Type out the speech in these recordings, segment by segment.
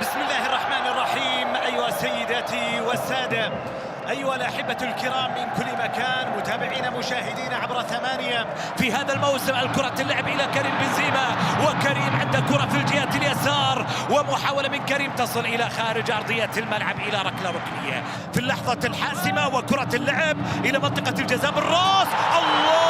بسم الله الرحمن الرحيم. أيها السيداتي والسادة، أيها الأحبة الكرام من كل مكان، متابعين مشاهدين عبر ثمانية في هذا الموسم. الكرة اللعب إلى كريم بنزيما، وكريم عنده كرة في الجهة اليسار، ومحاولة من كريم تصل إلى خارج أرضية الملعب إلى ركلة ركنية في اللحظة الحاسمة، وكرة اللعب إلى منطقة الجزاء بالراس. الله!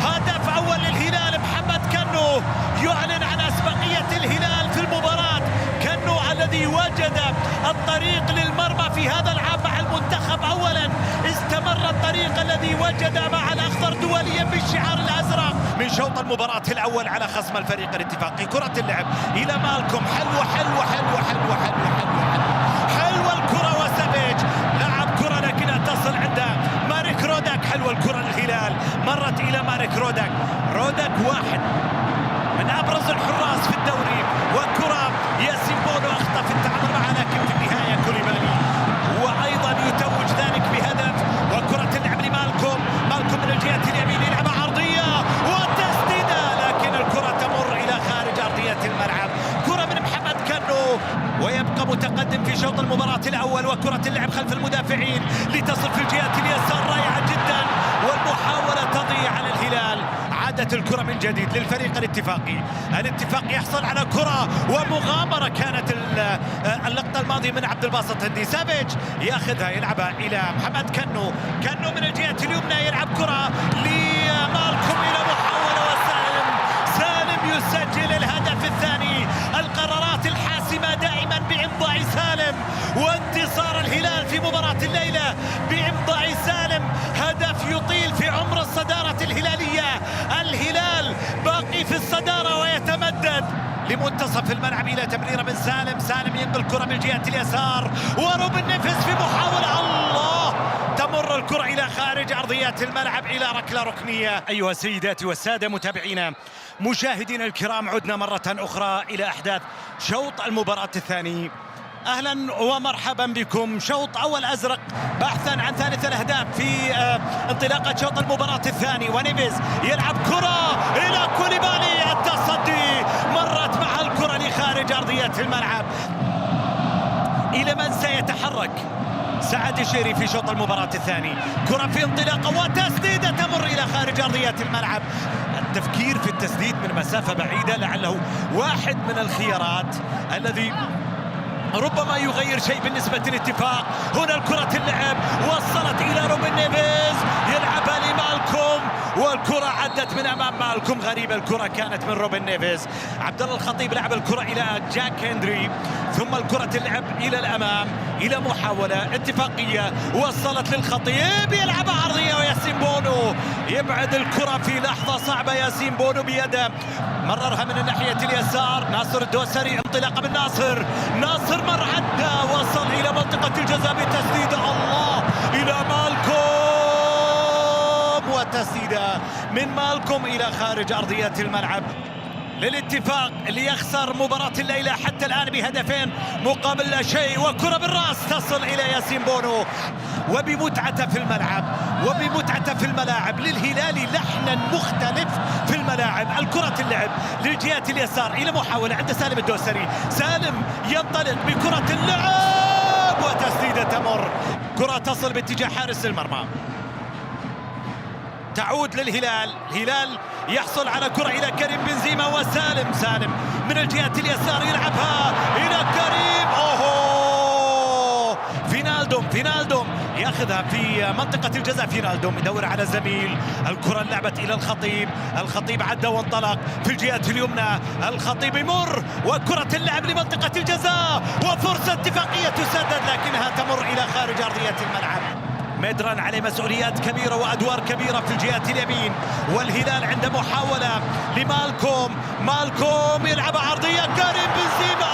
هدف أول للهلال. محمد كنو يعلن عن أسبقية الهلال في المباراة. كنو الذي وجد الطريق للمرمى في هذا العام مع المنتخب أولا، استمر الطريق الذي وجد مع الأخضر دوليا بالشعار الأزرق من شوط المباراة الأول على خصم الفريق الاتفاقي. كرة اللعب إلى مالكم، حلوة حلوة حلوة حلوة حلوة حلوة حلوة الكرة، وسافيج لعب كرة لكنها تصل عند ماريك رودك. حلوة الكرة للهلال، مرت إلى ماريك رودك. رودك واحد من أبرز الحراس في الدوري، وكرة ياسين بونو أخطأ في التعامل معها، لكن في النهاية كوليبالي وأيضا يتوج ذلك بهدف. وكرة اللعب لمالكم، مالكم من الجهة اليمين يلعبها عرضية وتسديدة، لكن الكرة تمر إلى خارج أرضية الملعب. كرة من محمد كنو، ويبقى متقدم في شوط المباراة الأول. وكرة اللعب خلف المدافعين لتصل في الجهة اليسار، رائعة جدا، والمحاولة تضيع على الهلال. عادت الكرة من جديد للفريق الاتفاقي. الاتفاقي يحصل على كرة ومغامرة كانت اللقطة الماضية من عبد الباسط هندي. سافيج ياخذها يلعبها إلى محمد كنو. كنو من الجهة اليمنى يلعب كرة لمالكم إلى محاولة، وسالم يسجل الهدف الثاني. القرارات الحاسمة دائما بإمضاء سالم، وانتصار الهلال في مباراة الليلة بإمضاء سالم. هدف يطيل في عمر الصدارة الهلالية. الهلال باقي في الصدارة ويتمدد لمنتصف الملعب إلى تمريرة من سالم. سالم ينقل الكرة من الجهة اليسار، وروبن نيفيز في محاولة. الله! تمر الكرة إلى خارج أرضيات الملعب إلى ركلة ركنية. أيها السيدات والسادة متابعينا مشاهدينا الكرام، عدنا مرة أخرى إلى أحداث شوط المباراة الثاني. أهلا ومرحبا بكم. شوط أول أزرق بحثا عن ثالث الأهداف في انطلاقة شوط المباراة الثاني. ونيفيز يلعب كرة إلى كوليبالي، التصدي مرت مع الكرة لخارج أرضية الملعب. إلى من سيتحرك؟ سعد الشيري في شوط المباراة الثاني. كرة في انطلاقة وتسديدة تمر إلى خارج أرضية الملعب. التفكير في التسديد من مسافة بعيدة لعله واحد من الخيارات الذي ربما يغير شيء بالنسبة للاتفاق. هنا الكرة اللعب وصلت إلى روبن نيفيز، يلعبها لمالكم، والكرة عدت من أمام مالكم. غريبة الكرة كانت من روبن نيفيز. عبد الله الخطيب لعب الكرة إلى جاك هنري، ثم الكرة اللعب إلى الأمام إلى محاولة اتفاقية وصلت للخطيب، يلعبها عرضية وياسين بونو يبعد الكرة في لحظة صعبة. ياسين بونو بيده مررها من الناحية اليسار. ناصر الدوسري، انطلاقة من ناصر مر عدى، وصل إلى منطقة الجزاء بتسديدة. الله! إلى مالكم، وتسديدة من مالكم إلى خارج أرضية الملعب للاتفاق اللي يخسر مباراة الليلة حتى الآن بهدفين مقابل لا شيء. وكرة بالرأس تصل إلى ياسين بونو، وبمتعة في الملعب وبمتعة في الملاعب للهلال لحنا مختلف في الملاعب. الكرة اللعب للجهة اليسار إلى محاولة عند سالم الدوسري. سالم ينطلق بكرة اللعب وتسديدة تمر. كرة تصل باتجاه حارس المرمى، تعود للهلال. الهلال يحصل على كرة إلى كريم بنزيما، وسالم من الجهة اليسار يلعبها إلى كريم. أوهو! فينالدوم ياخذها في منطقة الجزاء. فينالدوم يدور على زميل. الكرة لعبت إلى الخطيب عدى وانطلق في الجهة اليمنى. الخطيب يمر، وكرة اللعب لمنطقة الجزاء، وفرصة اتفاقية تسدد لكنها تمر إلى خارج أرضية الملعب. ميدران عليه مسؤوليات كبيرة وأدوار كبيرة في الجهة اليمين، والهلال عند محاولة مالكم يلعب عرضية كريم بنزيما.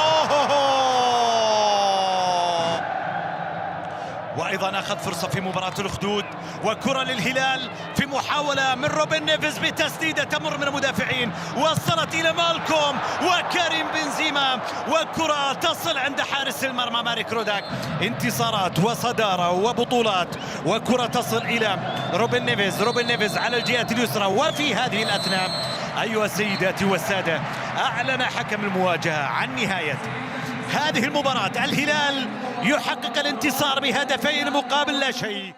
وأيضا أخذ فرصة في مباراة الأخدود. وكرة للهلال في محاولة من روبن نيفيز بتسديدة تمر من المدافعين، وصلت إلى مالكم وكريم بنزيما، وكرة تصل عند حارس المرمى ماريك رودك. انتصارات وصدارة وبطولات، وكرة تصل إلى روبن نيفيز على الجهة اليسرى. وفي هذه الأثناء أيها السيدات والسادة، أعلن حكم المواجهة عن نهاية هذه المباراة. الهلال يحقق الانتصار بهدفين مقابل لا شيء.